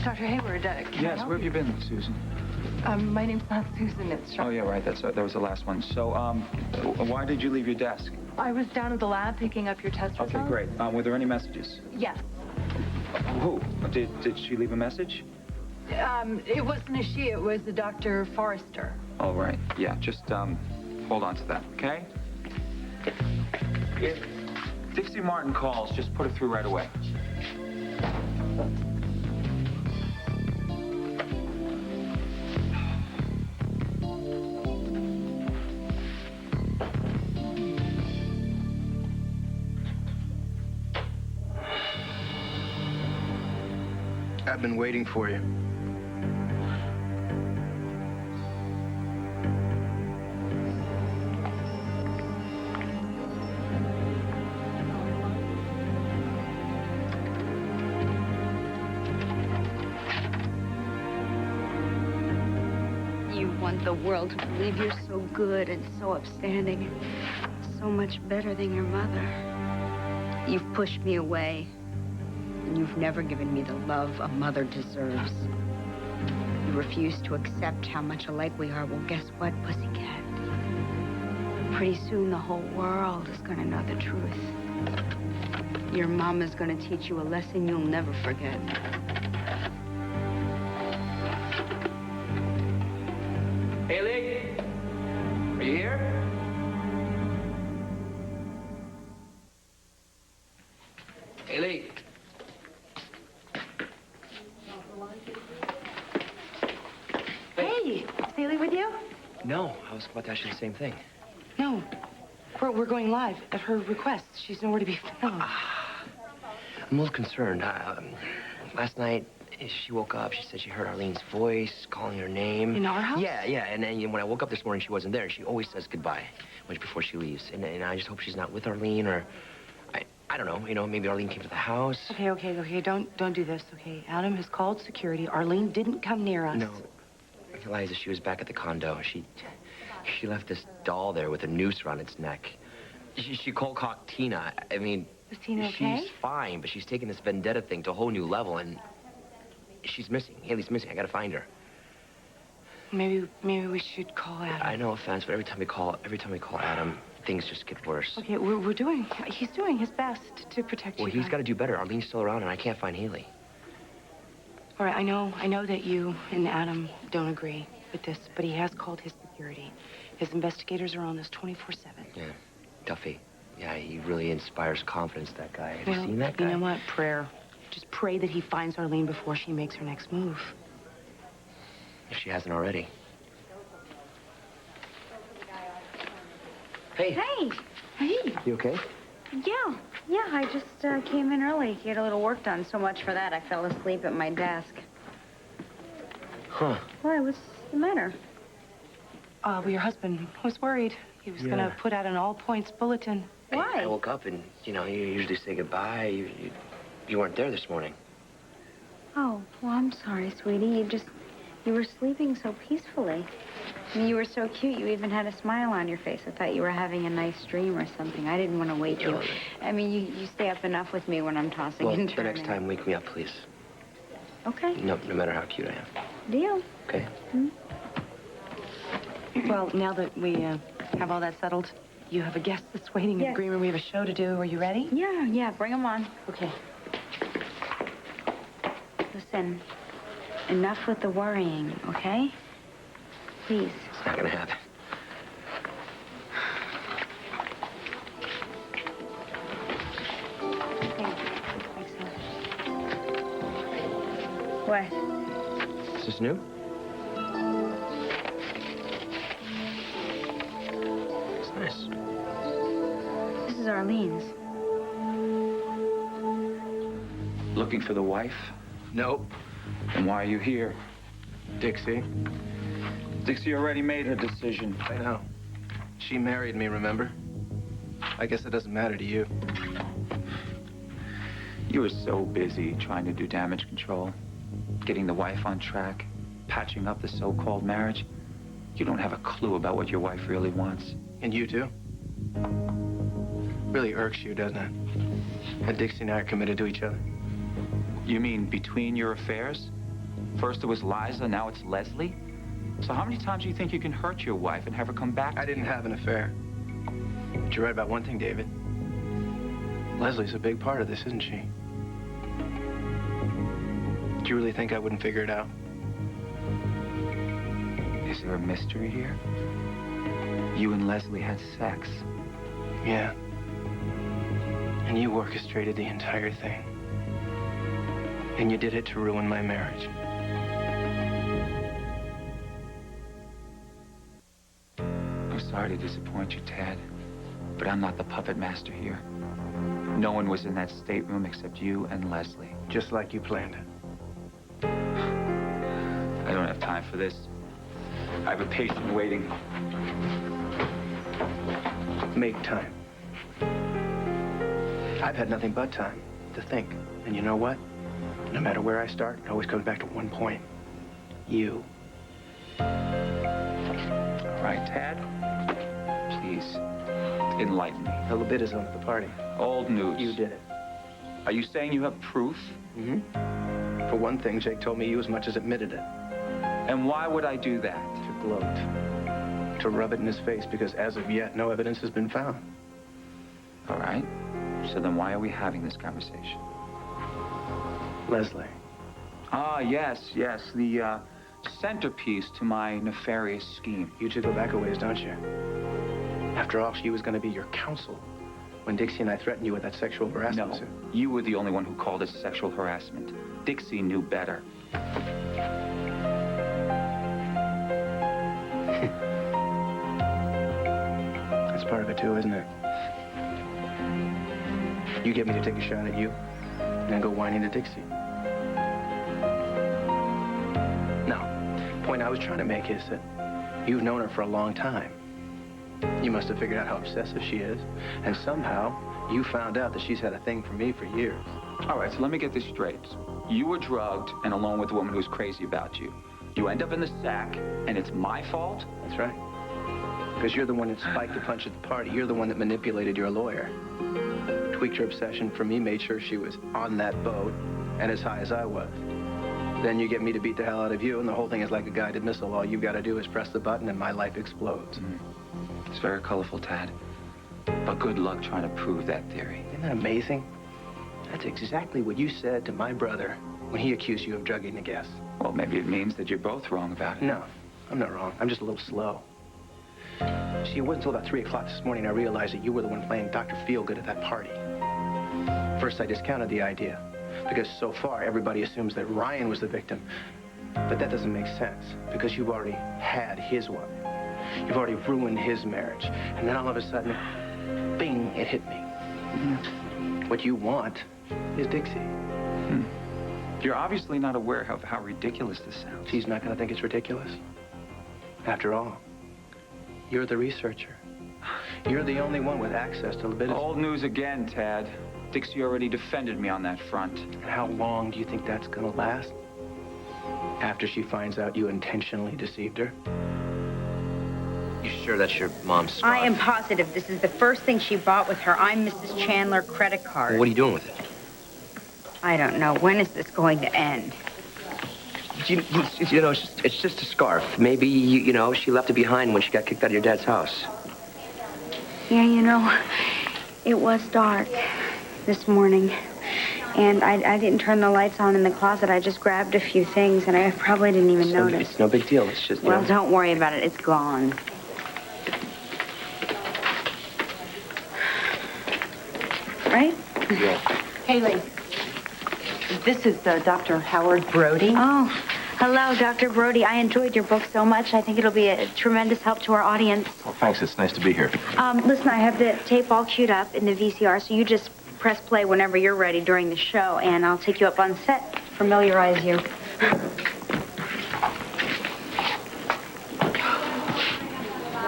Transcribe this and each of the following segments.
Dr. Hayward, can I Yes, help where have you been, Susan? My name's not Susan, it's Charlotte. Oh, yeah, right. That was the last one. So, why did you leave your desk? I was down at the lab picking up your test results. Okay, great. Were there any messages? Yes. Who? Did she leave a message? It wasn't a she, it was a Dr. Forrester. Oh, right. Yeah, just, hold on to that, okay? If Dixie Martin calls, just put her through right away. I've been waiting for you. You want the world to believe you're so good and so upstanding, so much better than your mother. You've pushed me away. And you've never given me the love a mother deserves. You refuse to accept how much alike we are. Well, guess what, pussycat? Pretty soon the whole world is gonna know the truth. Your mama's gonna teach you a lesson you'll never forget. Haley? Are you here? Haley? Hey, is Haley with you? No, I was about to ask you the same thing. No. We're going live at her request. She's nowhere to be found. I'm a little concerned. Last night, she woke up. She said she heard Arlene's voice calling her name. In our house? Yeah. And then when I woke up this morning, she wasn't there. She always says goodbye much before she leaves. And I just hope she's not with Arlene or... I don't know. You know, maybe Arlene came to the house. Okay. Don't do this, okay? Adam has called security. Arlene didn't come near us. No. Liza, she was back at the condo. She left this doll there with a noose around its neck. She cold caught Tina. I mean... Is Tina okay? She's fine, but she's taken this vendetta thing to a whole new level, and she's missing. Haley's missing. I gotta find her. Maybe we should call Adam. I know offense, but every time we call Adam, things just get worse. Okay, he's doing his best to protect you. Well, he's got to do better. Arlene's still around, and I can't find Haley. All right, I know that you and Adam don't agree with this, but he has called his security. His investigators are on this 24/7. Yeah, Duffy. Yeah, he really inspires confidence, that guy. Have Well, you seen that guy? You know what? Prayer. Just pray that he finds Arlene before she makes her next move. If she hasn't already. Hey. Hey! Hey! You okay? Yeah, I just came in early. Get a little work done. So much for that, I fell asleep at my desk. Huh. Why, what's the matter? Well, your husband was worried. He was gonna put out an all-points bulletin. Why? I woke up and, you usually say goodbye. You weren't there this morning. Oh, well, I'm sorry, sweetie. You were sleeping so peacefully. I mean, you were so cute. You even had a smile on your face. I thought you were having a nice dream or something. I didn't want to wake you. I mean, you stay up enough with me when I'm tossing and turning. The next time, wake me up, please. Okay. No matter how cute I am. Deal. Okay. Well, now that we have all that settled, you have a guest that's waiting in the green room. We have a show to do. Are you ready? Yeah, bring them on. Okay. Listen, enough with the worrying, okay? Please. It's not gonna happen. What? Is this new? It's nice. This is Arlene's. Looking for the wife? Nope. Then why are you here? Dixie. Dixie already made her decision. I know. She married me, remember? I guess it doesn't matter to you. You were so busy trying to do damage control, getting the wife on track, patching up the so-called marriage. You don't have a clue about what your wife really wants. And you too? Really irks you, doesn't it? That Dixie and I are committed to each other. You mean between your affairs? First it was Liza, now it's Leslie? So how many times do you think you can hurt your wife and have her come back to I didn't you? have an affair. But you're right about one thing, David. Leslie's a big part of this, isn't she? Do you really think I wouldn't figure it out? Is there a mystery here? You and Leslie had sex. Yeah. And you orchestrated the entire thing. And you did it to ruin my marriage. I'm sorry to disappoint you, Tad, but I'm not the puppet master here. No one was in that stateroom except you and Leslie. Just like you planned it. I don't have time for this. I have a patient waiting. Make time. I've had nothing but time to think. And you know what? No matter where I start, it always comes back to one point. You. All right, Tad. Please, enlighten me. The libidism at the party. Old news. You did it. Are you saying you have proof? Mm-hmm. For one thing, Jake told me you as much as admitted it. And why would I do that? To gloat. To rub it in his face, because as of yet, no evidence has been found. All right. So then why are we having this conversation? Leslie. Ah, yes. The centerpiece to my nefarious scheme. You two go back a ways, don't you? After all, she was going to be your counsel when Dixie and I threatened you with that sexual harassment No, suit. you were the only one who called it sexual harassment. Dixie knew better. That's part of it too, isn't it? You get me to take a shot at you, and then go whining to Dixie. No, the point I was trying to make is that you've known her for a long time. You must have figured out how obsessive she is, and somehow you found out that she's had a thing for me for years. All right, so let me get this straight. You were drugged and alone with a woman who's crazy about you. You end up in the sack, and it's my fault? That's right. Because you're the one that spiked the punch at the party. You're the one that manipulated your lawyer. Tweaked her obsession for me, made sure she was on that boat and as high as I was. Then you get me to beat the hell out of you, and the whole thing is like a guided missile. All you've got to do is press the button, and my life explodes. It's very colorful, Tad. But good luck trying to prove that theory. Isn't that amazing? That's exactly what you said to my brother when he accused you of drugging the guests. Well, maybe it means that you're both wrong about it. No, I'm not wrong. I'm just a little slow. See, it wasn't until about 3 o'clock this morning I realized that you were the one playing Dr. Feelgood at that party. First, I discounted the idea, because so far everybody assumes that Ryan was the victim. But that doesn't make sense, because you've already had his one. You've already ruined his marriage. And then all of a sudden, bing, it hit me. What you want is Dixie. You're obviously not aware of how ridiculous this sounds. She's not going to think it's ridiculous. After all, you're the researcher. You're the only one with access to libidinous. Old news again, Tad. Dixie already defended me on that front. And how long do you think that's going to last? After she finds out you intentionally deceived her? You sure that's your mom's scarf? I am positive this is the first ththing she bought with her I'm Mrs. Chandler credit card. Well, what are you doing with it? I don't know. When is this going to end? You know, it's just a scarf. Maybe, you know, she left it behind when she got kicked out of your dad's house. Yeah, you know, it was dark this morning. And I didn't turn the lights on in the closet. I just grabbed a few things, and I probably didn't even notice. It's no big deal. It's just, Well, don't worry about it. It's gone. Right? Yeah. Haley, this is Dr. Howard Brody. Oh, hello, Dr. Brody. I enjoyed your book so much. I think it'll be a tremendous help to our audience. Well, thanks. It's nice to be here. Listen, I have the tape all queued up in the VCR, so you just press play whenever you're ready during the show, and I'll take you up on set, familiarize you.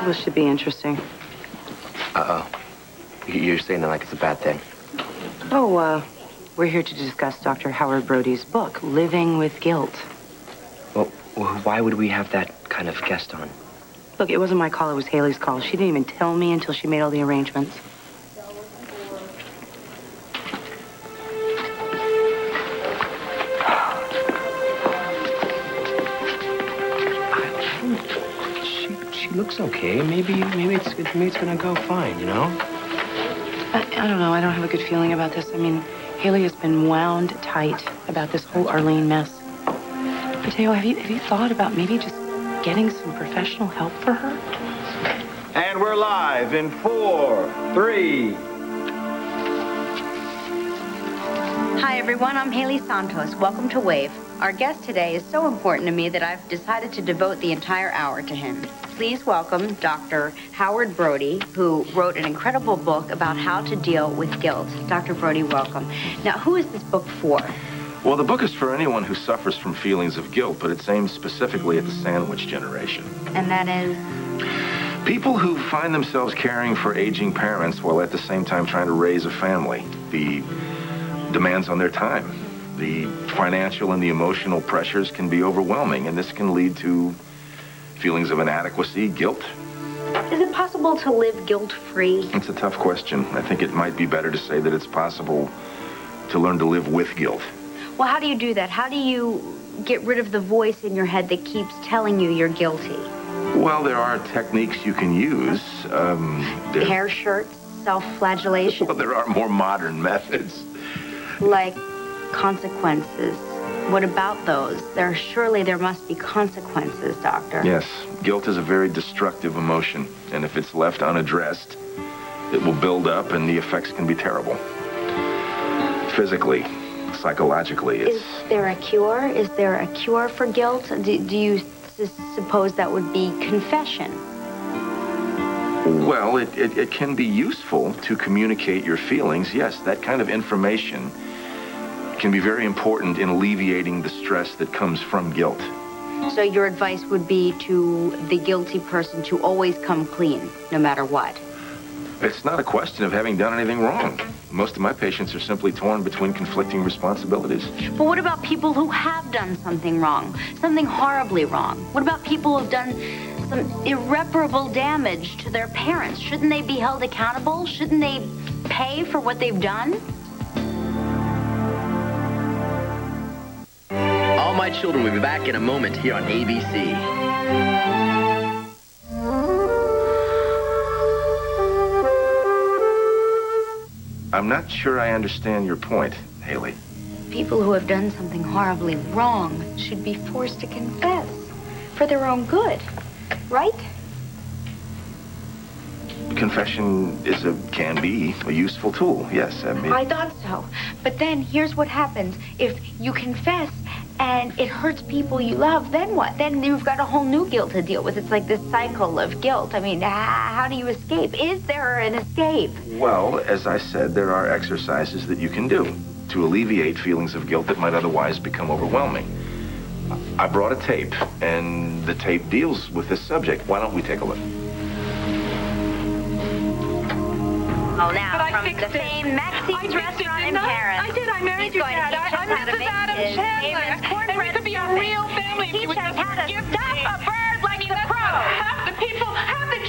This should be interesting. Uh-oh. You're saying that like it's a bad thing. Oh, we're here to discuss Dr. Howard Brody's book, Living with Guilt. Well, why would we have that kind of guest on? Look, it wasn't my call, it was Haley's call. She didn't even tell me until she made all the arrangements. looks okay. Maybe it's gonna go fine, you know? I don't know. I don't have a good feeling about this. I mean, Haley has been wound tight about this whole Arlene mess. Mateo, have you thought about maybe just getting some professional help for her? And we're live in 4, 3. Hi, everyone. I'm Haley Santos. Welcome to Wave. Our guest today is so important to me that I've decided to devote the entire hour to him. Please welcome Dr. Howard Brody, who wrote an incredible book about how to deal with guilt. Dr. Brody, welcome. Now, who is this book for? Well, the book is for anyone who suffers from feelings of guilt, but it's aimed specifically at the sandwich generation. And that is? People who find themselves caring for aging parents while at the same time trying to raise a family. The demands on their time, the financial and the emotional pressures can be overwhelming, and this can lead to feelings of inadequacy, guilt. Is it possible to live guilt-free? It's a tough question. I think it might be better to say that it's possible to learn to live with guilt. Well, how do you do that? How do you get rid of the voice in your head that keeps telling you you're guilty? Well, there are techniques you can use. Hair shirts, self-flagellation? Well, there are more modern methods. Like consequences. What about those? Surely there must be consequences, Doctor. Yes. Guilt is a very destructive emotion, and if it's left unaddressed, it will build up and the effects can be terrible. Physically, psychologically, it's... Is there a cure? Is there a cure for guilt? Do you suppose that would be confession? Well, it can be useful to communicate your feelings. Yes, that kind of information can be very important in alleviating the stress that comes from guilt. So your advice would be to the guilty person to always come clean, no matter what? It's not a question of having done anything wrong. Most of my patients are simply torn between conflicting responsibilities. But what about people who have done something wrong, something horribly wrong? What about people who've done some irreparable damage to their parents? Shouldn't they be held accountable? Shouldn't they pay for what they've done? All My Children will be back in a moment here on ABC. I'm not sure I understand your point, Haley. People who have done something horribly wrong should be forced to confess for their own good, right? Confession can be a useful tool, yes. I thought so. But then here's what happens. If you confess and it hurts people you love, then what? Then you've got a whole new guilt to deal with. It's like this cycle of guilt. I mean, how do you escape? Is there an escape? Well, as I said, there are exercises that you can do to alleviate feelings of guilt that might otherwise become overwhelming. I brought a tape, and the tape deals with this subject. Why don't we take a look? Oh, now, from the same Maxine's restaurant in Paris. I did. I married your dad. I'm Mrs. Adam Chandler. And we could be a real family if you would just forgive me. Stop a bird like a crow. Half the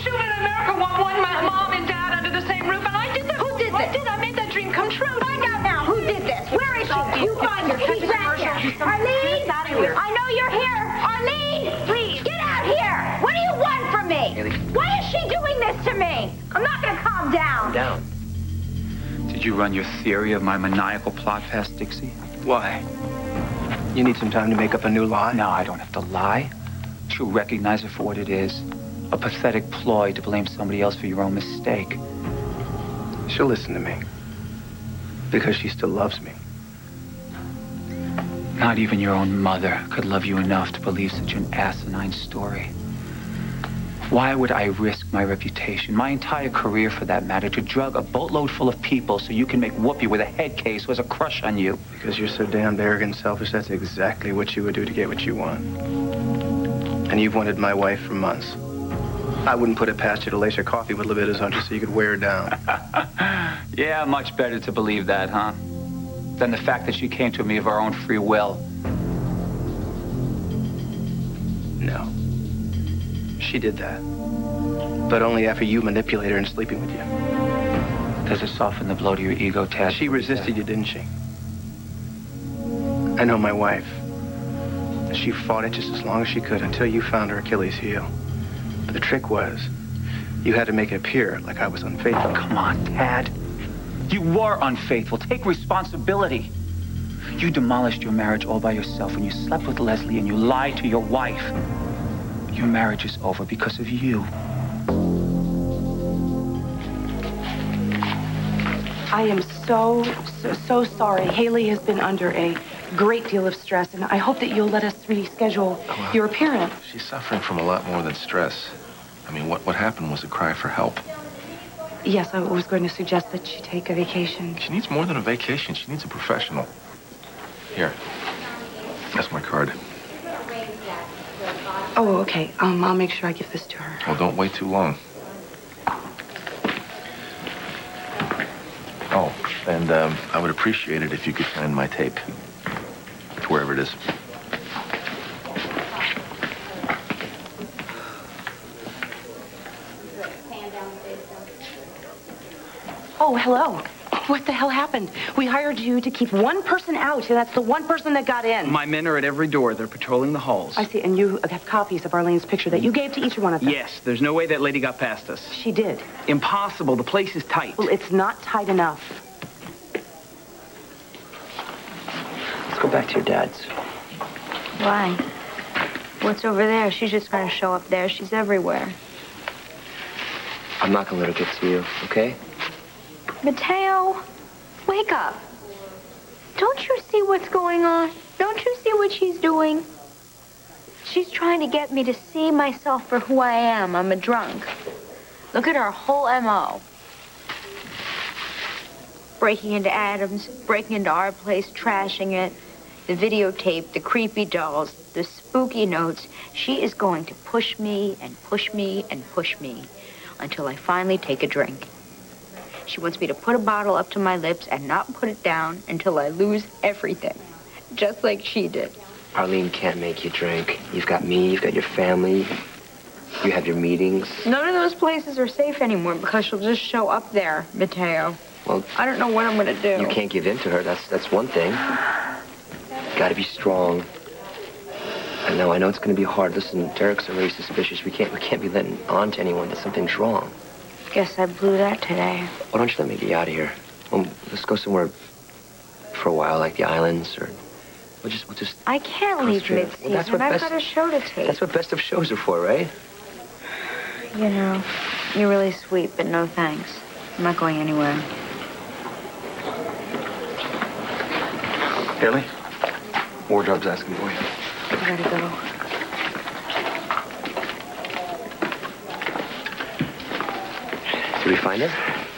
children in America want one mom and dad under the same roof, and I did this. Who did this? I did. I made that dream come true. Find out now. Who did this? Where is she? You find her. She's back here. Arlene! I know you're here. Arlene! Please. Get out here. What do you want from me? Haley. Why is she doing this to me? I'm not going to calm down. Calm down. Did you run your theory of my maniacal plot past Dixie? Why? You need some time to make up a new lie? No, I don't have to lie. She'll recognize it for what it is. A pathetic ploy to blame somebody else for your own mistake. She'll listen to me. Because she still loves me. Not even your own mother could love you enough to believe such an asinine story. Why would I risk my reputation, my entire career for that matter, to drug a boatload full of people so you can make Whoopi with a head case who has a crush on you? Because you're so damned arrogant and selfish, that's exactly what you would do to get what you want. And you've wanted my wife for months. I wouldn't put it past you to lace her coffee with Levitas on you so you could wear her down. Yeah, much better to believe that, huh? Than the fact that she came to me of her own free will. No. She did that. But only after you manipulated her and sleeping with you. Does it soften the blow to your ego, Tad? She resisted you, didn't she? I know my wife. She fought it just as long as she could until you found her Achilles heel. But the trick was, you had to make it appear like I was unfaithful. Come on, Tad. You were unfaithful. Take responsibility. You demolished your marriage all by yourself when you slept with Leslie and you lied to your wife. Your marriage is over because of you. I am so sorry. Haley has been under a great deal of stress, and I hope that you'll let us reschedule your appearance. She's suffering from a lot more than stress. I mean, what happened was a cry for help. Yes, I was going to suggest that she take a vacation. She needs more than a vacation. She needs a professional. Here. That's my card. Oh, okay. I'll make sure I give this to her. Well, don't wait too long. Oh, and I would appreciate it if you could send my tape to wherever it is. Oh, hello. What the hell happened? We hired you to keep one person out, and that's the one person that got in. My men are at every door. They're patrolling the halls. I see, and you have copies of Arlene's picture that you gave to each one of them. Yes, there's no way that lady got past us. She did. Impossible. The place is tight. Well, it's not tight enough. Let's go back to your dad's. Why? What's over there? She's just gonna show up there. She's everywhere. I'm not gonna let her get to you, okay? Mateo, wake up. Don't you see what's going on? Don't you see what she's doing? She's trying to get me to see myself for who I am. I'm a drunk. Look at her whole M.O. Breaking into Adam's, breaking into our place, trashing it. The videotape, the creepy dolls, the spooky notes. She is going to push me and push me and push me until I finally take a drink. She wants me to put a bottle up to my lips and not put it down until I lose everything, just like she did. Arlene can't make you drink. You've got me, you've got your family, you have your meetings. None of those places are safe anymore because she'll just show up there, Mateo. Well, I don't know what I'm gonna do. you can't give in to her. That's one thing. You gotta be strong. I know it's gonna be hard. Listen, Derek's already suspicious. We can't be letting on to anyone that something's wrong. Guess I blew that today. Why don't you let me be out of here? Well, let's go somewhere for a while, like the islands, or we'll just. I can't leave mid-season. Well, I've got a show to take. That's what best of shows are for, right? You know, you're really sweet, but no thanks. I'm not going anywhere. Haley? Wardrobe's asking for you. I gotta go. Did we find her?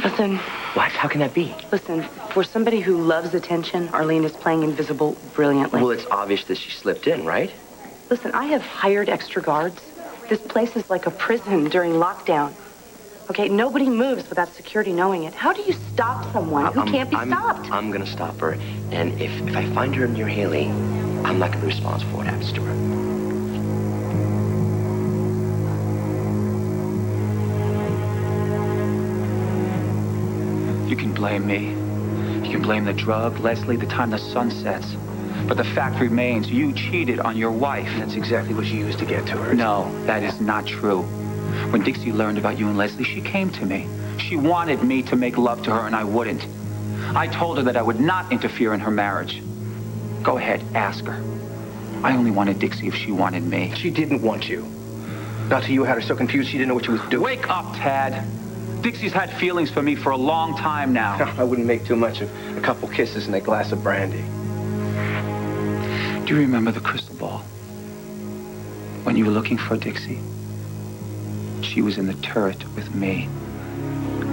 Listen, What? How can that be? listen. For somebody who loves attention, Arlene is playing invisible brilliantly. Well, it's obvious that she slipped in, right? Listen, I have hired extra guards. This place is like a prison during lockdown. Okay, nobody moves without security knowing it. How do you stop someone who can't be stopped? I'm gonna stop her, and if I find her near Haley, I'm not gonna be responsible for what happens to her. You can blame me. You can blame the drug, Leslie, the time the sun sets. But the fact remains, you cheated on your wife. That's exactly what you used to get to her. No, that is not true. When Dixie learned about you and Leslie, she came to me. She wanted me to make love to her, and I wouldn't. I told her that I would not interfere in her marriage. Go ahead, ask her. I only wanted Dixie if she wanted me. She didn't want you. Not till you had her so confused she didn't know what she was doing. Wake up, Tad. Dixie's had feelings for me for a long time now. I wouldn't make too much of a couple kisses and a glass of brandy. Do you remember the crystal ball? When you were looking for Dixie? She was in the turret with me.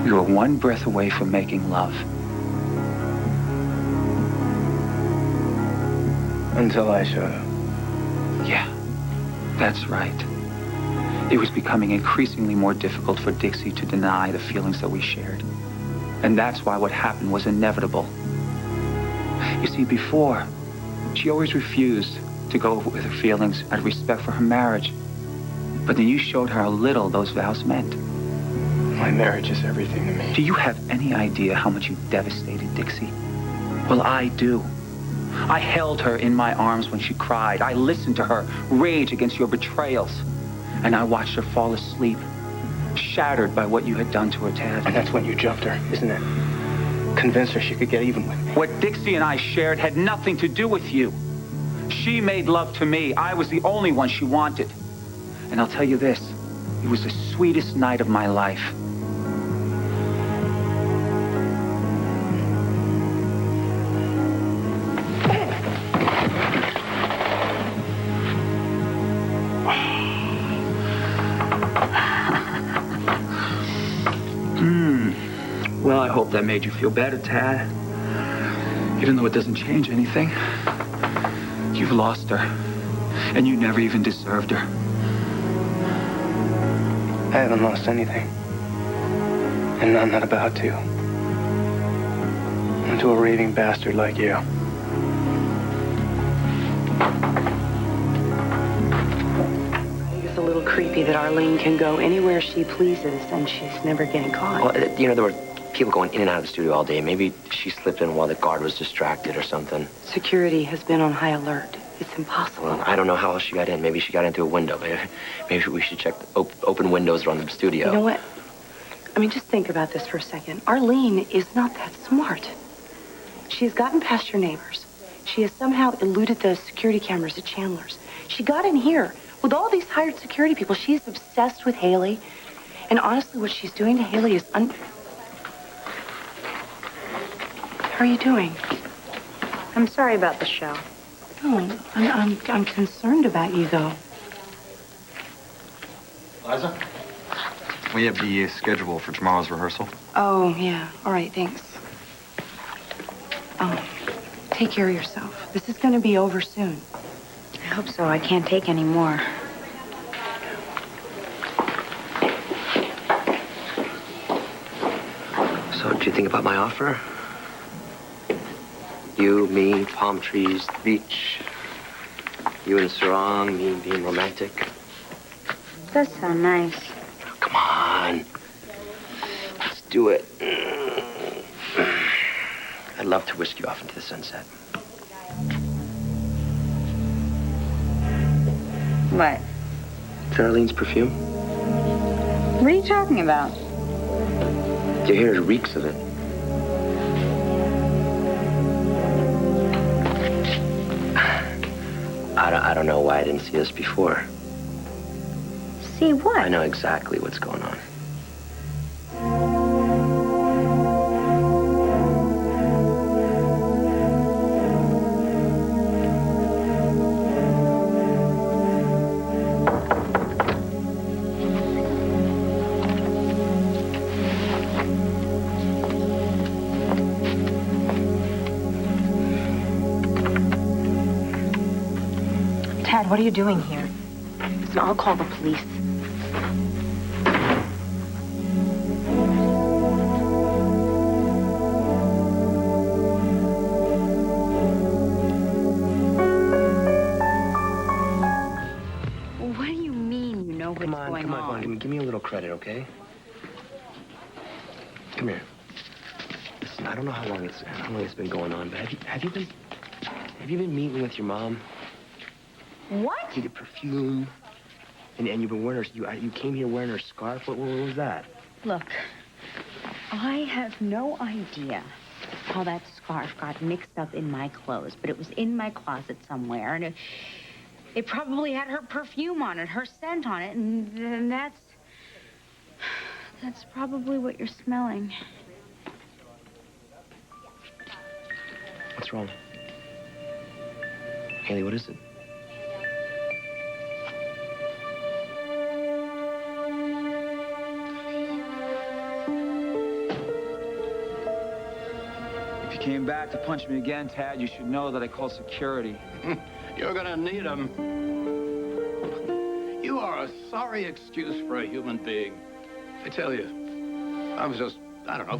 We were one breath away from making love. Until I showed up. Yeah, that's right. It was becoming increasingly more difficult for Dixie to deny the feelings that we shared. And that's why what happened was inevitable. You see, before, she always refused to go with her feelings out of respect for her marriage. But then you showed her how little those vows meant. My marriage is everything to me. Do you have any idea how much you devastated Dixie? Well, I do. I held her in my arms when she cried. I listened to her rage against your betrayals. And I watched her fall asleep, shattered by what you had done to her, Tad. And that's when you jumped her, isn't it? Convinced her she could get even with me. What Dixie and I shared had nothing to do with you. She made love to me. I was the only one she wanted. And I'll tell you this, it was the sweetest night of my life. Well, I hope that made you feel better, Tad. Even though it doesn't change anything. You've lost her. And you never even deserved her. I haven't lost anything. And I'm not about to. Not to a raving bastard like you. It's a little creepy that Arlene can go anywhere she pleases and she's never getting caught. Well, you know, there were people going in and out of the studio all day. Maybe she slipped in while the guard was distracted or something. Security has been on high alert. It's impossible. Well, I don't know how else she got in. Maybe she got in through a window. Maybe we should check the open windows around the studio. You know what? I mean, just think about this for a second. Arlene is not that smart. She has gotten past your neighbors. She has somehow eluded the security cameras at Chandler's. She got in here with all these hired security people. She's obsessed with Haley. And honestly, what she's doing to Haley is How are you doing? I'm sorry about the show. No, I'm concerned about you, though. Liza? We have the schedule for tomorrow's rehearsal. Oh, yeah. All right, thanks. Take care of yourself. This is going to be over soon. I hope so. I can't take any more. So, what do you think about my offer? You, me, palm trees, the beach. You in a sarong, me being romantic. Does sound nice. Come on. Let's do it. I'd love to whisk you off into the sunset. What? Is that Arlene's perfume? What are you talking about? Your hair reeks of it. I don't know why I didn't see this before. See what? I know exactly what's going on. Tad, what are you doing here? Listen, I'll call the police. What do you mean you know what's going on? Come on. Give me a little credit, okay? Come here. Listen, I don't know how long it's been going on, but have you been meeting with your mom? What? You get perfume, and you've been wearing her. You came here wearing her scarf. What was that? Look, I have no idea how that scarf got mixed up in my clothes, but it was in my closet somewhere, and it probably had her perfume on it, her scent on it, and that's probably what you're smelling. What's wrong? Haley, what is it? If you came back to punch me again, Tad, you should know that I called security. You're gonna need them. You are a sorry excuse for a human being. I tell you, I was just,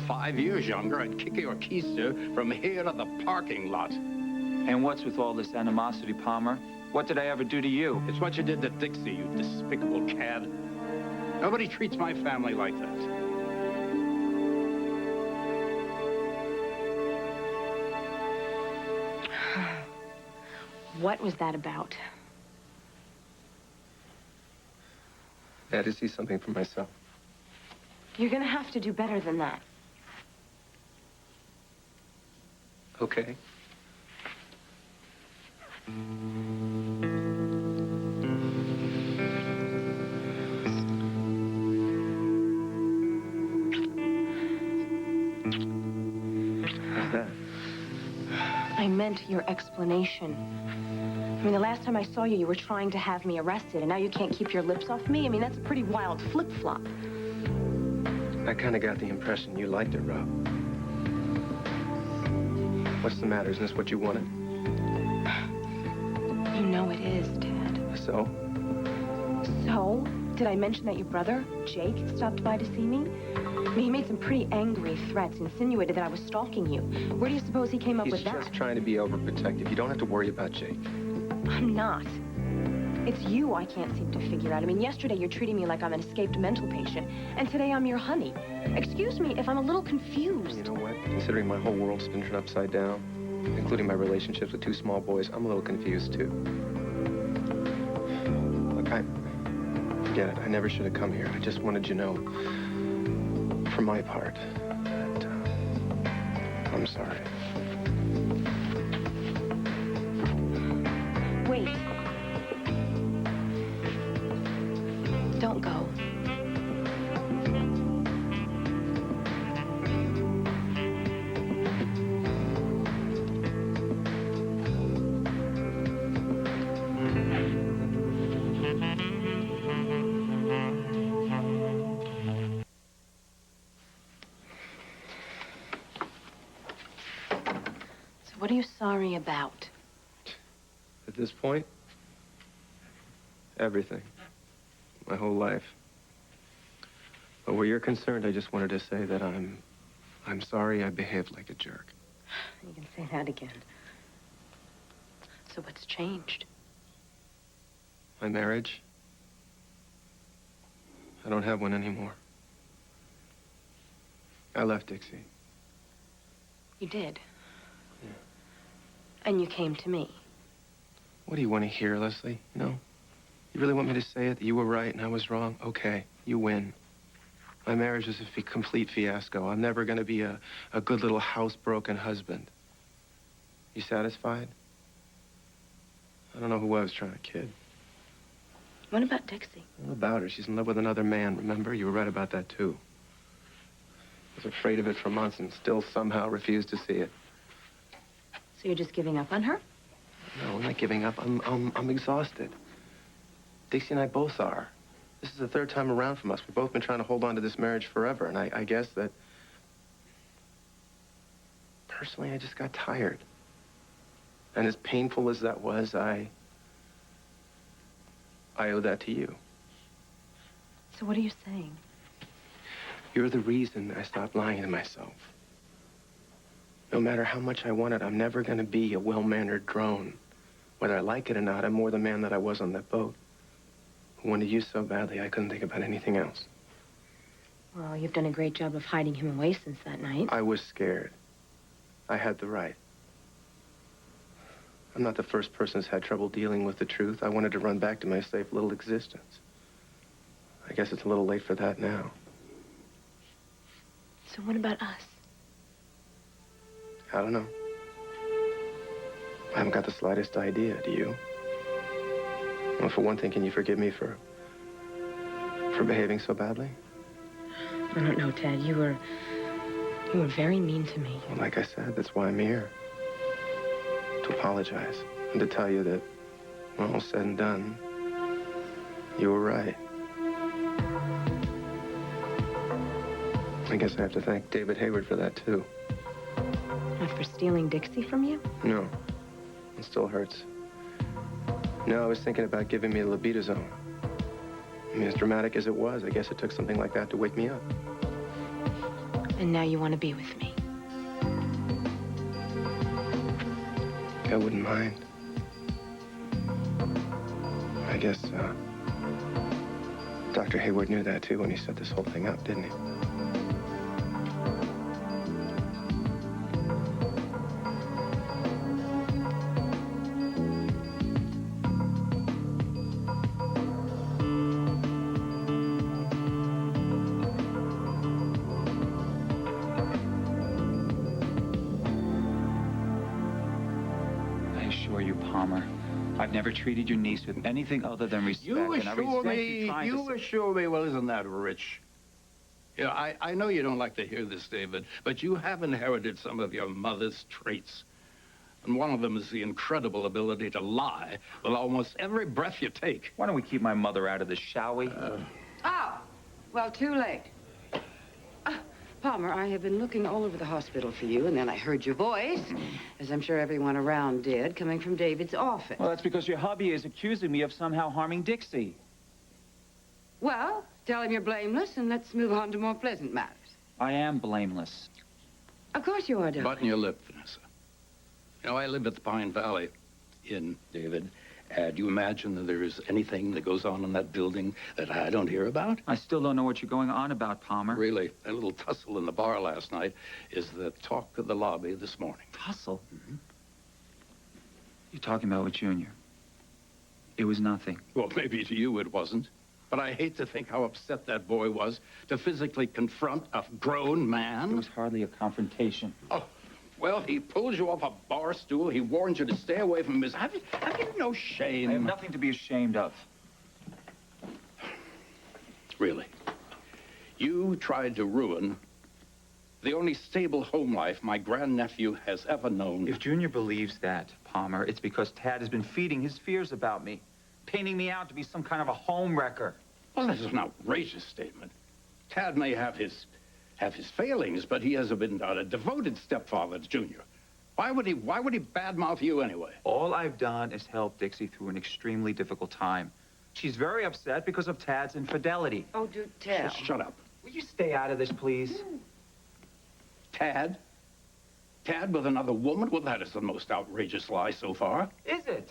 5 years younger. I'd kick your keister from here to the parking lot. And what's with all this animosity, Palmer? What did I ever do to you? It's what you did to Dixie, you despicable cad. Nobody treats my family like that. What was that about? I had to see something for myself. You're gonna have to do better than that. Okay. What's that? I meant your explanation. I mean, the last time I saw you, you were trying to have me arrested, and now you can't keep your lips off me? I mean, that's a pretty wild flip-flop. I kind of got the impression you liked it, Rob. What's the matter? Isn't this what you wanted? You know it is, Dad. So? So? Did I mention that your brother, Jake, stopped by to see me? I mean, he made some pretty angry threats, insinuated that I was stalking you. Where do you suppose he came up with that? He's just trying to be overprotective. You don't have to worry about Jake. I'm not. It's you I can't seem to figure out. I mean, yesterday you're treating me like I'm an escaped mental patient, and today I'm your honey. Excuse me if I'm a little confused. You know what? Considering my whole world's been turned upside down, including my relationships with two small boys, I'm a little confused, too. Look, I get it. I never should have come here. I just wanted you to know, for my part, that I'm sorry. Wait. Don't go. So what are you sorry about? At this point, everything. My whole life. But where you're concerned, I just wanted to say that I'm sorry I behaved like a jerk. You can say that again. So what's changed? My marriage? I don't have one anymore. I left Dixie. You did? Yeah. And you came to me. What do you want to hear, Leslie? No? You really want me to say it, that you were right and I was wrong? Okay, you win. My marriage is a complete fiasco. I'm never going to be a good little housebroken husband. You satisfied? I don't know who I was trying to kid. What about Dixie? What about her? She's in love with another man, remember? You were right about that, too. I was afraid of it for months and still somehow refused to see it. So you're just giving up on her? No, I'm not giving up. I'm exhausted. Dixie and I both are. This is the third time around from us. We've both been trying to hold on to this marriage forever, and I guess that... Personally, I just got tired. And as painful as that was, I owe that to you. So what are you saying? You're the reason I stopped lying to myself. No matter how much I want it, I'm never going to be a well-mannered drone. Whether I like it or not, I'm more the man that I was on that boat. Who wanted you so badly, I couldn't think about anything else. Well, you've done a great job of hiding him away since that night. I was scared. I had the right. I'm not the first person who's had trouble dealing with the truth. I wanted to run back to my safe little existence. I guess it's a little late for that now. So what about us? I don't know. I haven't got the slightest idea, do you? Well, for one thing, can you forgive me for behaving so badly? I don't know, Ted. You were very mean to me. Well, like I said, that's why I'm here. To apologize and to tell you that, when all said and done, you were right. I guess I have to thank David Hayward for that, too. Not for stealing Dixie from you? No. It still hurts. No, I was thinking about giving me a libido zone. I mean, as dramatic as it was, I guess it took something like that to wake me up. And now you want to be with me. I wouldn't mind. I guess, Dr. Hayward knew that, too, when he set this whole thing up, didn't he? I've never treated your niece with anything other than respect. You and I assure resent me, you assure me, well, isn't that rich? Yeah, I know you don't like to hear this, David, but you have inherited some of your mother's traits. And one of them is the incredible ability to lie with almost every breath you take. Why don't we keep my mother out of this, shall we? Oh, well, too late. Palmer, I have been looking all over the hospital for you, and then I heard your voice, as I'm sure everyone around did, coming from David's office. Well, that's because your hubby is accusing me of somehow harming Dixie. Well, tell him you're blameless, and let's move on to more pleasant matters. I am blameless. Of course you are, darling. Button your lip, Vanessa. You know, I live at the Pine Valley Inn, David. Do you imagine that there is anything that goes on in that building that I don't hear about? I still don't know what you're going on about, Palmer. Really, a little tussle in the bar last night is the talk of the lobby this morning. Tussle? You're talking about with Junior. It was nothing. Well, maybe to you it wasn't. But I hate to think how upset that boy was to physically confront a grown man. It was hardly a confrontation. Oh, well, he pulled you off a bar stool. He warned you to stay away from him. Have you no shame? I have nothing to be ashamed of. Really? You tried to ruin the only stable home life my grandnephew has ever known. If Junior believes that, Palmer, it's because Tad has been feeding his fears about me, painting me out to be some kind of a home wrecker. Well, that's an outrageous statement. Tad may have his failings, but he has been a devoted stepfather to Junior. Why would he badmouth you anyway? All I've done is help Dixie through an extremely difficult time. She's very upset because of Tad's infidelity. Oh, do tell. Shut up. Will you stay out of this, please? Tad? Tad with another woman? Well, that is the most outrageous lie so far. Is it?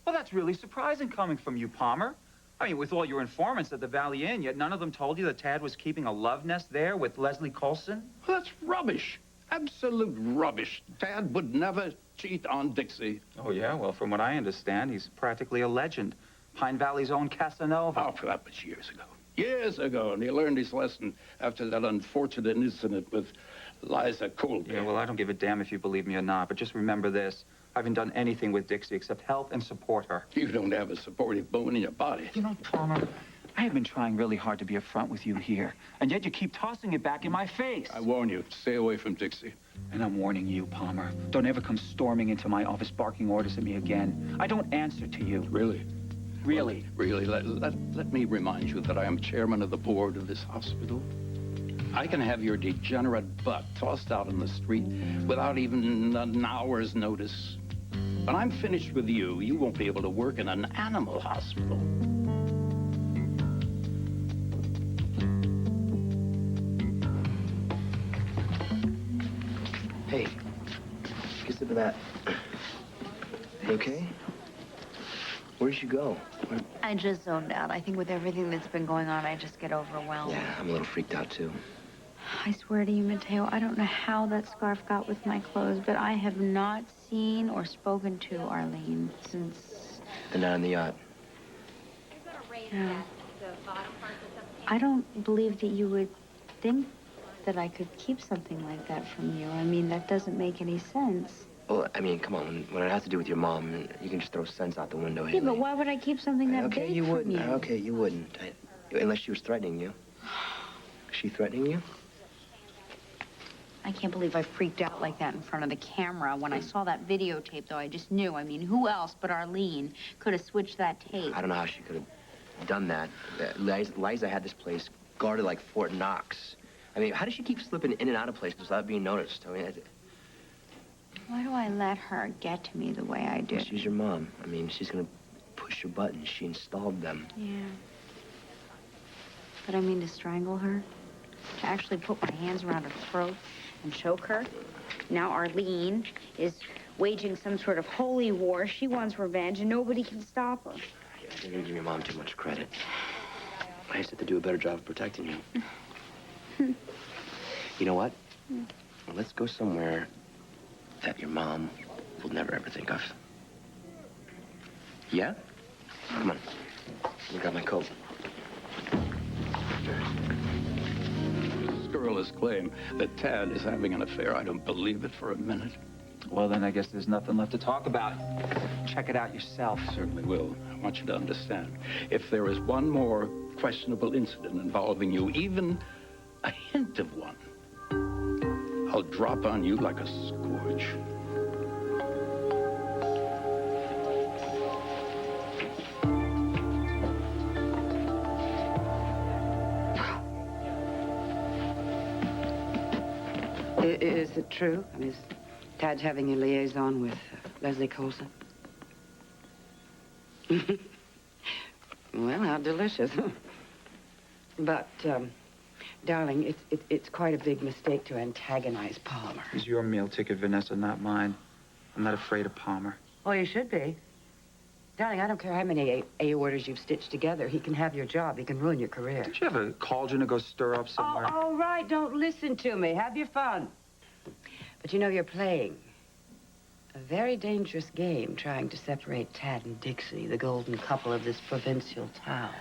Well, that's really surprising coming from you, Palmer. I mean, with all your informants at the Valley Inn, yet none of them told you that Tad was keeping a love nest there with Leslie Colson? Well, that's rubbish. Absolute rubbish. Tad would never cheat on Dixie. Oh, yeah? Well, from what I understand, he's practically a legend. Pine Valley's own Casanova. Oh, that was years ago. Years ago, and he learned his lesson after that unfortunate incident with Liza Colby. Yeah, well, I don't give a damn if you believe me or not, but just remember this. I haven't done anything with Dixie except help and support her. You don't have a supportive bone in your body. You know, Palmer, I have been trying really hard to be upfront with you here, and yet you keep tossing it back in my face. I warn you, stay away from Dixie. And I'm warning you, Palmer. Don't ever come storming into my office barking orders at me again. I don't answer to you. Really? Really? Well, really, let me remind you that I am chairman of the board of this hospital. I can have your degenerate butt tossed out in the street without even an hour's notice. When I'm finished with you, you won't be able to work in an animal hospital. Hey, get a sip of that. You okay? Where'd you go? I just zoned out. I think with everything that's been going on, I just get overwhelmed. Yeah, I'm a little freaked out, too. I swear to you, Mateo, I don't know how that scarf got with my clothes, but I have not seen or spoken to Arlene since... The night on the yacht. Yeah. I don't believe that you would think that I could keep something like that from you. I mean, that doesn't make any sense. Well, I mean, come on. When it has to do with your mom, you can just throw sense out the window, Yeah, Haley. but why would I keep something that okay, big you from wouldn't. you? Okay, you wouldn't. Unless she was threatening you. Is she threatening you? I can't believe I freaked out like that in front of the camera. When I saw that videotape, though, I just knew. I mean, who else but Arlene could have switched that tape? I don't know how she could have done that. Liza had this place guarded like Fort Knox. I mean, how does she keep slipping in and out of places without being noticed? I mean, Why do I let her get to me the way I do? she's your mom. I mean, she's gonna push your buttons. She installed them. Yeah. But I mean to strangle her? To actually put my hands around her throat and choke her? Now Arlene is waging some sort of holy war. She wants revenge, and nobody can stop her. You're giving your mom too much credit. I just have to do a better job of protecting you. You know what? Well, let's go somewhere that your mom will never ever think of. Yeah? Come on. Let me grab my coat. This girl has claimed that Tad is having an affair. I don't believe it for a minute. Well, then I guess there's nothing left to talk about. Check it out yourself. Certainly will. I want you to understand. If there is one more questionable incident involving you, even a hint of one, I'll drop on you like a scourge. Is it true? I mean, is Tad's having a liaison with Leslie Colson? Well, how delicious. But, darling, it's quite a big mistake to antagonize Palmer. It's your meal ticket, Vanessa, not mine. I'm not afraid of Palmer. Well, you should be. Darling, I don't care how many A orders you've stitched together. He can have your job. He can ruin your career. Don't you have a cauldron to go stir up somewhere? Oh, all right. Don't listen to me. Have your fun. But you know, you're playing a very dangerous game trying to separate Tad and Dixie, the golden couple of this provincial town.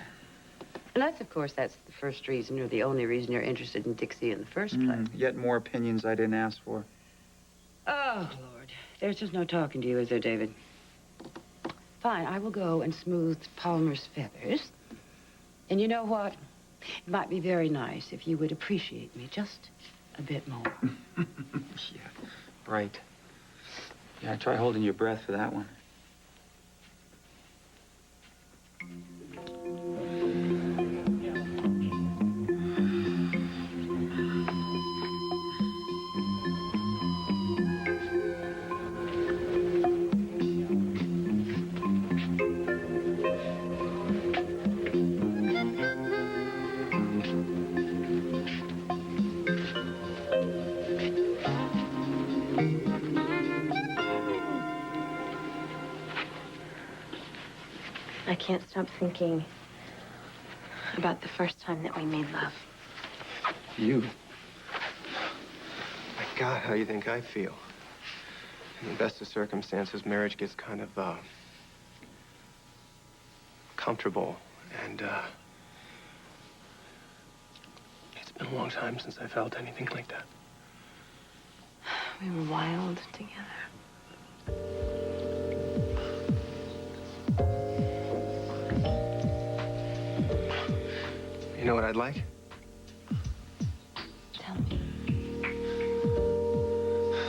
Unless, of course, that's the first reason or the only reason you're interested in Dixie in the first place. Yet more opinions I didn't ask for. Oh, Lord. There's just no talking to you, is there, David? Fine, I will go and smooth Palmer's feathers. And you know what? It might be very nice if you would appreciate me just a bit more. Yeah, right. Yeah, try holding your breath for that one. I can't stop thinking about the first time that we made love. You? My God, how do you think I feel? In the best of circumstances, marriage gets kind of, comfortable. And, it's been a long time since I felt anything like that. We were wild together. You know what I'd like? Tell me.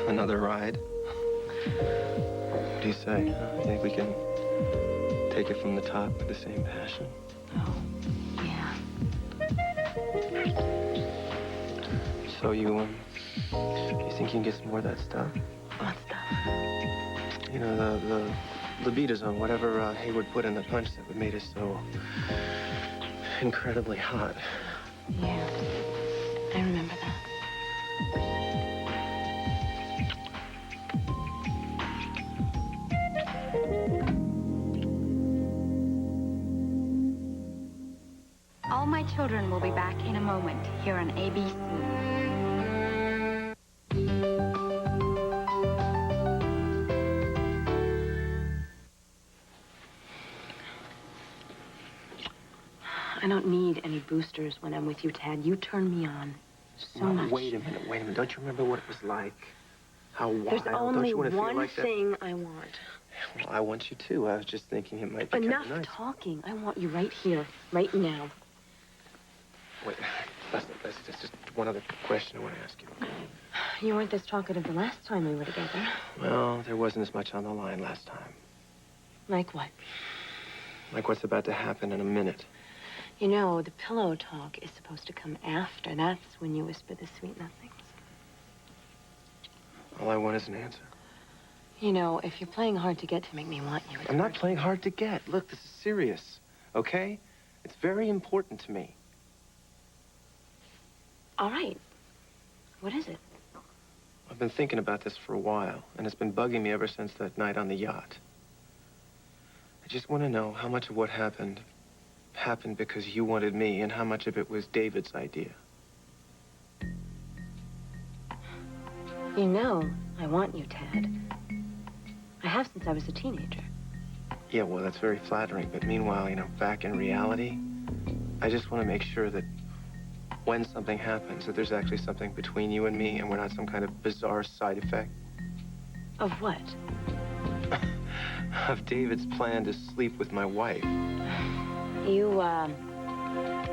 Another ride. What do you say? You think we can take it from the top with the same passion? Oh, yeah. So you think you can get some more of that stuff? What stuff? You know, the libido, whatever Hayward put in the punch that would made us so incredibly hot. Yeah, I remember that. All my children will be back in a moment here on ABC. I don't need any boosters when I'm with you, Tad. You turn me on so much. Wait a minute. Don't you remember what it was like? How wild? There's only Don't you one like thing I want. Well, I want you too. I was just thinking it might be kind of Enough nice. talking. I want you right here, right now. Wait, Leslie, there's just one other question I want to ask you. You weren't this talkative the last time we were together. Well, there wasn't as much on the line last time. Like what? Like what's about to happen in a minute. You know, the pillow talk is supposed to come after. That's when you whisper the sweet nothings. All I want is an answer. You know, if you're playing hard to get to make me want you... I'm not playing hard to get. Look, this is serious, okay? It's very important to me. All right. What is it? I've been thinking about this for a while, and it's been bugging me ever since that night on the yacht. I just want to know how much of what happened because you wanted me, and how much of it was David's idea. You know, I want you, Tad. I have since I was a teenager. Yeah, well, that's very flattering, but meanwhile, you know, back in reality, I just want to make sure that when something happens, that there's actually something between you and me, and we're not some kind of bizarre side effect. Of what? Of David's plan to sleep with my wife. You,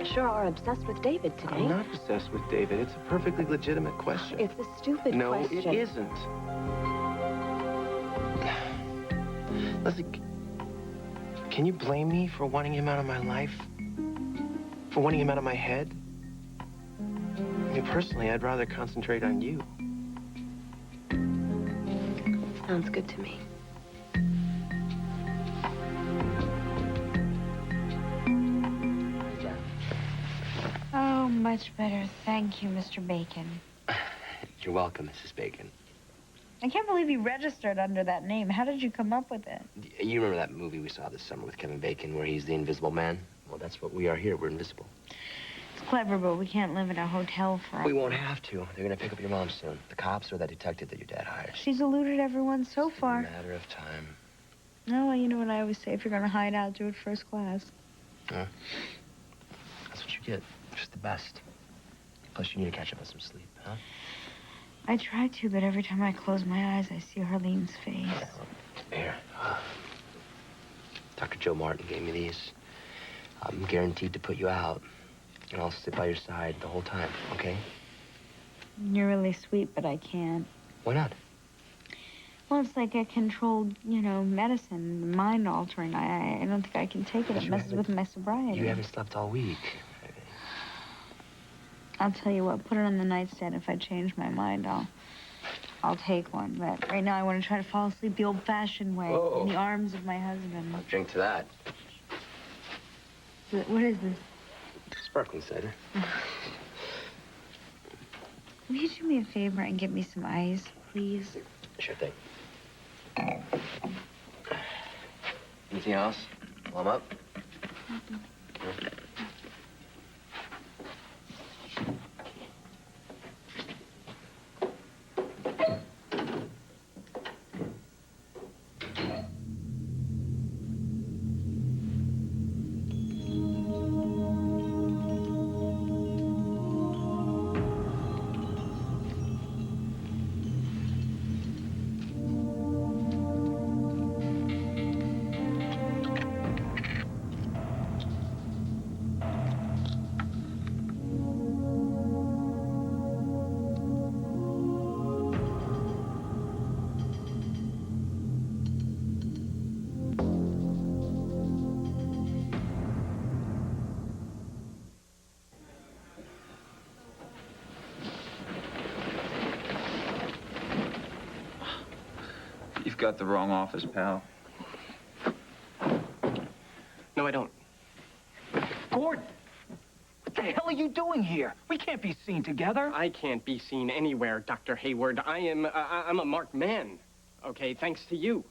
sure are obsessed with David today. I'm not obsessed with David. It's a perfectly legitimate question. It's a stupid question. No, it isn't. Leslie, can you blame me for wanting him out of my life? For wanting him out of my head? I mean, personally, I'd rather concentrate on you. Sounds good to me. Oh, much better. Thank you, Mr. Bacon. You're welcome, Mrs. Bacon. I can't believe you registered under that name. How did you come up with it? You remember that movie we saw this summer with Kevin Bacon where he's the invisible man? Well, that's what we are here. We're invisible. It's clever, but we can't live in a hotel forever. We won't have to. They're going to pick up your mom soon. The cops or that detective that your dad hired. She's eluded everyone so far. It's a matter of time. No, well, you know what I always say. If you're going to hide out, do it first class. Huh? That's what you get. Just the best. Plus, you need to catch up on some sleep, huh? I try to, but every time I close my eyes, I see Arlene's face. Here. Dr. Joe Martin gave me these. I'm guaranteed to put you out. And I'll sit by your side the whole time, okay? You're really sweet, but I can't. Why not? Well, it's like a controlled, medicine, mind-altering. I don't think I can take it. It messes with my sobriety. You haven't slept all week. I'll tell you what, put it on the nightstand. If I change my mind, I'll take one. But right now, I want to try to fall asleep the old-fashioned way, in the arms of my husband. I'll drink to that. What is this? Sparkling cider. Will you do me a favor and get me some ice, please? Sure thing. Anything else? While I'm up? You've got the wrong office, pal. No, I don't. Gordon! What the hell are you doing here? We can't be seen together. I can't be seen anywhere, Dr. Hayward. I'm a marked man, okay, thanks to you.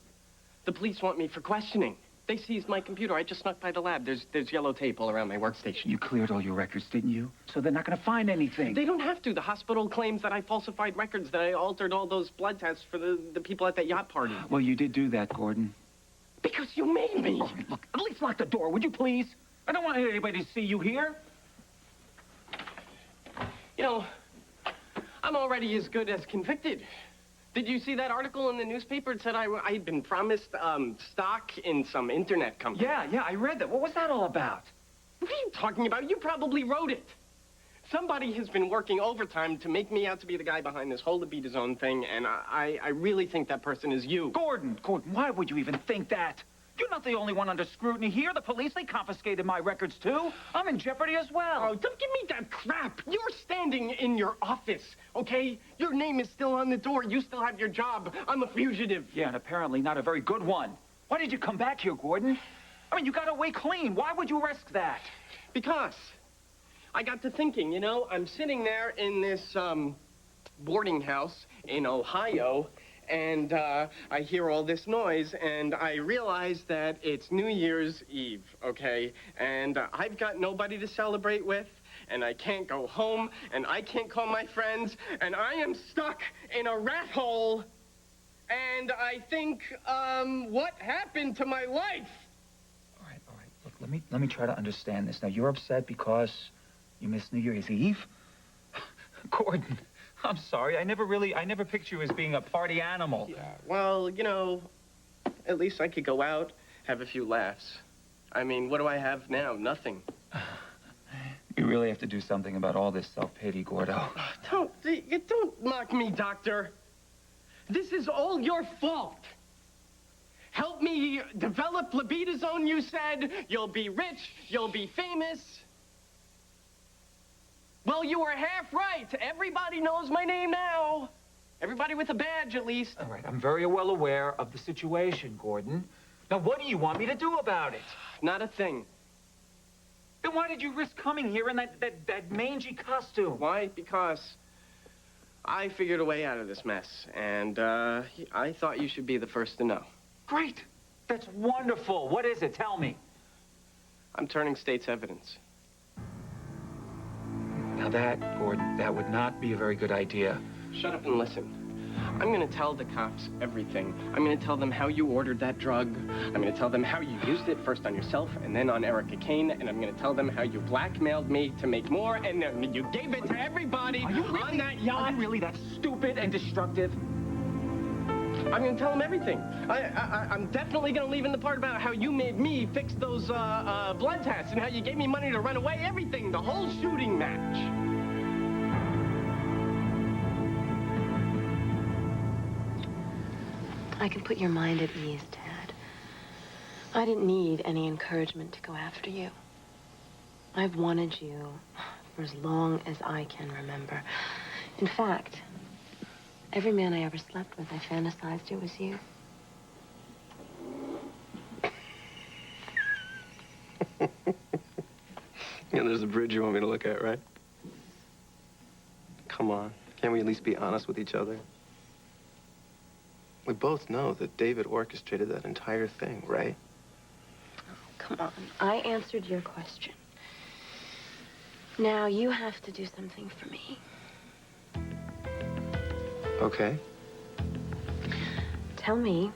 The police want me for questioning. They seized my computer. I just snuck by the lab. There's yellow tape all around my workstation. You cleared all your records, didn't you? So they're not going to find anything. They don't have to. The hospital claims that I falsified records, that I altered all those blood tests for the people at that yacht party. Well, you did do that, Gordon. Because you made me. Look, at least lock the door, would you please? I don't want anybody to see you here. You know, I'm already as good as convicted. Did you see that article in the newspaper? It said I had been promised stock in some internet company. Yeah, I read that. What was that all about? What are you talking about? You probably wrote it. Somebody has been working overtime to make me out to be the guy behind this whole to beat his own thing, and I really think that person is you. Gordon, why would you even think that? You're not the only one under scrutiny here. The police, they confiscated my records, too. I'm in jeopardy as well. Oh, don't give me that crap. You're standing in your office, okay? Your name is still on the door. You still have your job. I'm a fugitive. Yeah, and apparently not a very good one. Why did you come back here, Gordon? I mean, you got away clean. Why would you risk that? Because I got to thinking, you know, I'm sitting there in this boarding house in Ohio, and I hear all this noise, and I realize that it's New Year's Eve, okay? And I've got nobody to celebrate with, and I can't go home, and I can't call my friends, and I am stuck in a rat hole, and I think, what happened to my life? All right. Look, let me try to understand this. Now, you're upset because you missed New Year's Eve? Gordon, I'm sorry. I never pictured you as being a party animal. Yeah, well, you know, at least I could go out, have a few laughs. I mean, what do I have now? Nothing. You really have to do something about all this self-pity, Gordo. Don't mock me, Doctor. This is all your fault. Help me develop libidozone, you said. You'll be rich. You'll be famous. Well, you were half right. Everybody knows my name now. Everybody with a badge, at least. All right, I'm very well aware of the situation, Gordon. Now, what do you want me to do about it? Not a thing. Then why did you risk coming here in that mangy costume? Why? Because I figured a way out of this mess, and I thought you should be the first to know. Great. That's wonderful. What is it? Tell me. I'm turning state's evidence. Now that, Gordon, that would not be a very good idea. Shut up and listen. I'm going to tell the cops everything. I'm going to tell them how you ordered that drug. I'm going to tell them how you used it, first on yourself and then on Erica Kane. And I'm going to tell them how you blackmailed me to make more, and then you gave it to everybody on that yacht. Are you really that stupid and destructive? I'm going to tell them everything. I'm definitely going to leave in the part about how you made me fix those blood tests and how you gave me money to run away. Everything. The whole shooting match. I can put your mind at ease, Tad. I didn't need any encouragement to go after you. I've wanted you for as long as I can remember. In fact, every man I ever slept with, I fantasized it was you. You know, there's a bridge you want me to look at, right? Come on. Can't we at least be honest with each other? We both know that David orchestrated that entire thing, right? Oh, come on. I answered your question. Now you have to do something for me. Okay. Tell me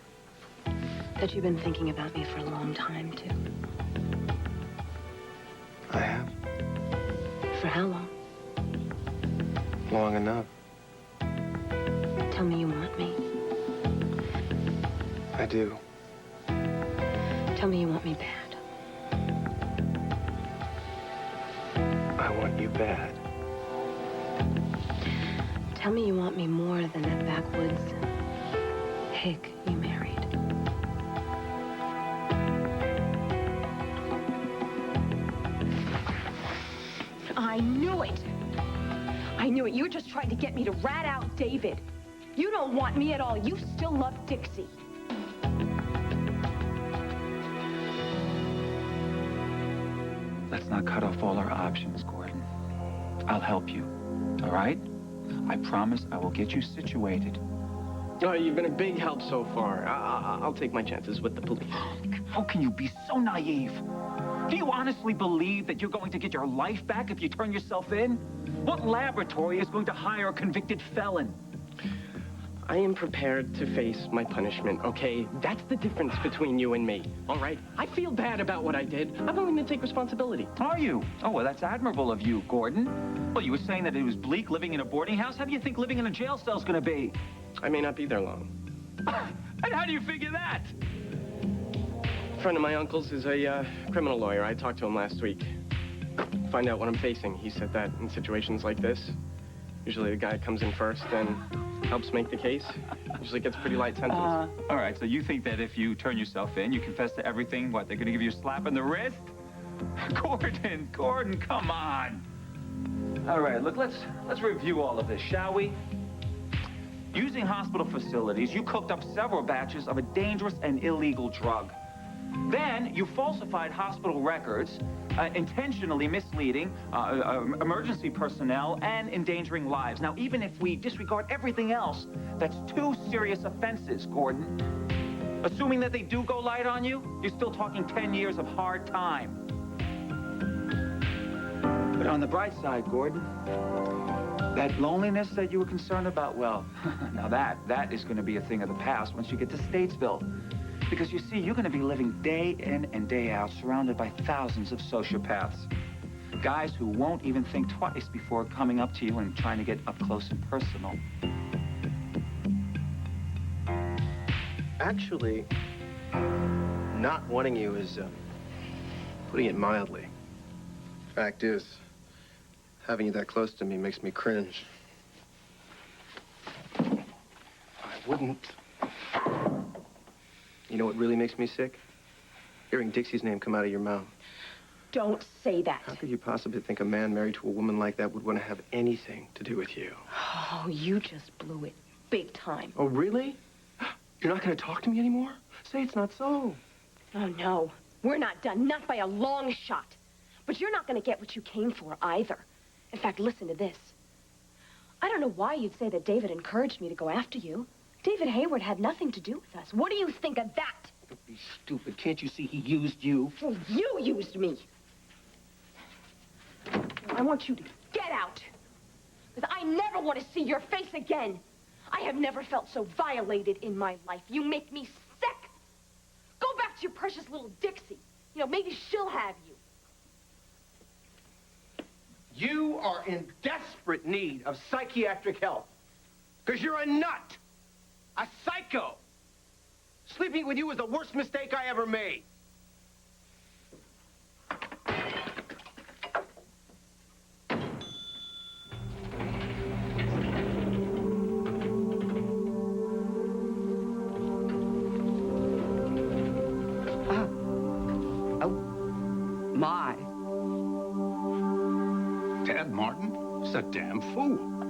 that you've been thinking about me for a long time, too. I have. For how long? Long enough. Tell me you want me. I do. Tell me you want me bad. I want you bad. Tell me you want me more than that backwoods hick you married. I knew it. I knew it. You were just trying to get me to rat out David. You don't want me at all. You still love Dixie. Let's not cut off all our options, Gordon. I'll help you, all right? I promise I will get you situated. Oh, you've been a big help so far. I'll take my chances with the police. How can you be so naive? Do you honestly believe that you're going to get your life back if you turn yourself in? What laboratory is going to hire a convicted felon? I am prepared to face my punishment, okay? That's the difference between you and me, all right? I feel bad about what I did. I'm willing to take responsibility. Are you? Oh, well, that's admirable of you, Gordon. Well, you were saying that it was bleak living in a boarding house. How do you think living in a jail cell is going to be? I may not be there long. And how do you figure that? A friend of my uncle's is a criminal lawyer. I talked to him last week. Find out what I'm facing. He said that in situations like this, usually the guy comes in first and helps make the case. Usually gets a pretty light sentence. All right, so you think that if you turn yourself in, you confess to everything, what, they're going to give you a slap in the wrist? Gordon, come on. All right, look, let's review all of this, shall we? Using hospital facilities, you cooked up several batches of a dangerous and illegal drug. Then you falsified hospital records, intentionally misleading emergency personnel and endangering lives. Now, even if we disregard everything else, that's 2 serious offenses, Gordon. Assuming that they do go light on you, you're still talking 10 years of hard time. But on the bright side, Gordon, that loneliness that you were concerned about, well, now that is going to be a thing of the past once you get to Statesville. Because you see, you're going to be living day in and day out, surrounded by thousands of sociopaths. Guys who won't even think twice before coming up to you and trying to get up close and personal. Actually, not wanting you is, putting it mildly. Fact is, having you that close to me makes me cringe. I wouldn't. You know what really makes me sick? Hearing Dixie's name come out of your mouth. Don't say that. How could you possibly think a man married to a woman like that would want to have anything to do with you? Oh, you just blew it big time. Oh, really? You're not going to talk to me anymore? Say it's not so. Oh, no. We're not done. Not by a long shot. But you're not going to get what you came for either. In fact, listen to this. I don't know why you'd say that David encouraged me to go after you. David Hayward had nothing to do with us. What do you think of that? Don't be stupid. Can't you see he used you? Well, you used me. I want you to get out. Because I never want to see your face again. I have never felt so violated in my life. You make me sick. Go back to your precious little Dixie. You know, maybe she'll have you. You are in desperate need of psychiatric help. Because you're a nut. A psycho. Sleeping with you was the worst mistake I ever made. My. Ted Martin is a damn fool.